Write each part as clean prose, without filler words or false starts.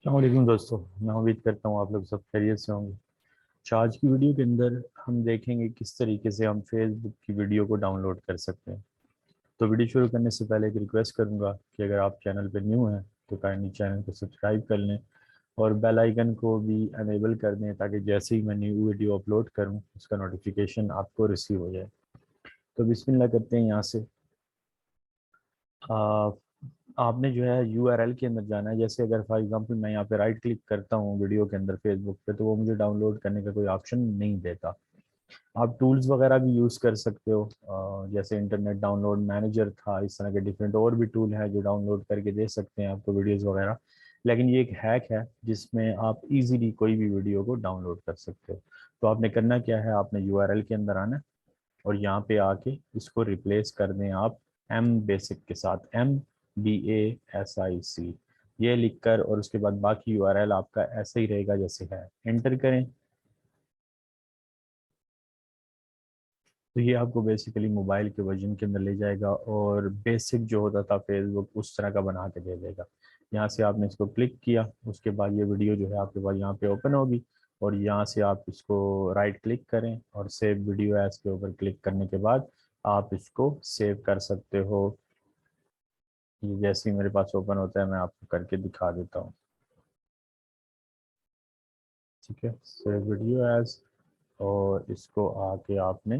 अस्सलाम दोस्तों। मैं उम्मीद करता हूँ आप लोग सब खैरियत से होंगे। तो आज की वीडियो के अंदर हम देखेंगे किस तरीके से हम फेसबुक की वीडियो को डाउनलोड कर सकते हैं। तो वीडियो शुरू करने से पहले एक रिक्वेस्ट करूंगा कि अगर आप चैनल पर न्यू हैं तो काइंडली चैनल को सब्सक्राइब कर लें और बेल आइकन को भी अनेबल कर दें ताकि जैसे ही मैं न्यू वीडियो अपलोड करूँ उसका नोटिफिकेशन आपको रिसीव हो जाए। तो बिस्मिल्लाह करते हैं यहाँ से। आ, आपने जो है यूआरएल के अंदर जाना है। जैसे अगर फॉर एग्जांपल मैं यहाँ पे राइट क्लिक करता हूँ वीडियो के अंदर फेसबुक पे, तो वो मुझे डाउनलोड करने का कोई ऑप्शन नहीं देता। आप टूल्स वगैरह भी यूज़ कर सकते हो, जैसे इंटरनेट डाउनलोड मैनेजर था, इस तरह के डिफरेंट और भी टूल हैं जो डाउनलोड करके दे सकते हैं आपको वीडियोज़ वगैरह। लेकिन ये एक हैक है जिसमें आप इजीली कोई भी वीडियो को डाउनलोड कर सकते हो। तो आपने करना क्या है, आपने यूआरएल के अंदर आना है और यहाँ पे आके इसको रिप्लेस कर दें आप एम बेसिक के साथ, MBASIC ये लिखकर, और उसके बाद बाकी यूआरएल आपका ऐसे ही रहेगा जैसे है, एंटर करें। तो ये आपको बेसिकली मोबाइल के वर्जन के अंदर ले जाएगा और बेसिक जो होता था फेसबुक उस तरह का बना के दे देगा। यहाँ से आपने इसको क्लिक किया, उसके बाद ये वीडियो जो है आपके पास यहाँ पे ओपन होगी और यहाँ से आप इसको राइट क्लिक करें और सेव वीडियो एज के ऊपर क्लिक करने के बाद आप इसको सेव कर सकते हो। ये जैसे ही मेरे पास ओपन होता है मैं आपको करके दिखा देता हूँ। ठीक है, सेव वीडियो एज, और इसको आके आपने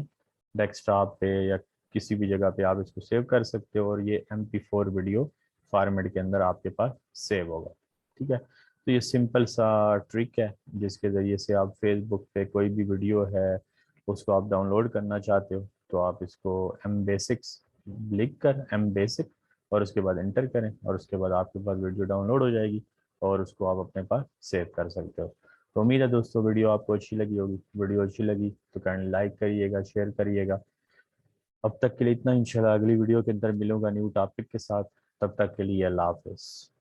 डेस्कटॉप पे या किसी भी जगह पे आप इसको सेव कर सकते हो और ये MP4 वीडियो फॉर्मेट के अंदर आपके पास सेव होगा। ठीक है, तो ये सिंपल सा ट्रिक है जिसके ज़रिए से आप फेसबुक पे कोई भी वीडियो है उसको आप डाउनलोड करना चाहते हो तो आप इसको एम बेसिक्स लिख कर एम बेसिक और उसके बाद एंटर करें और उसके बाद आपके पास वीडियो डाउनलोड हो जाएगी और उसको आप अपने पास सेव कर सकते हो। तो उम्मीद है दोस्तों वीडियो आपको अच्छी लगी होगी। वीडियो अच्छी लगी तो काइंडली लाइक करिएगा, शेयर करिएगा। अब तक के लिए इतना, इंशाल्लाह अगली वीडियो के अंदर मिलूंगा न्यू टॉपिक के साथ। तब तक के लिए अल्लाह हाफिज़।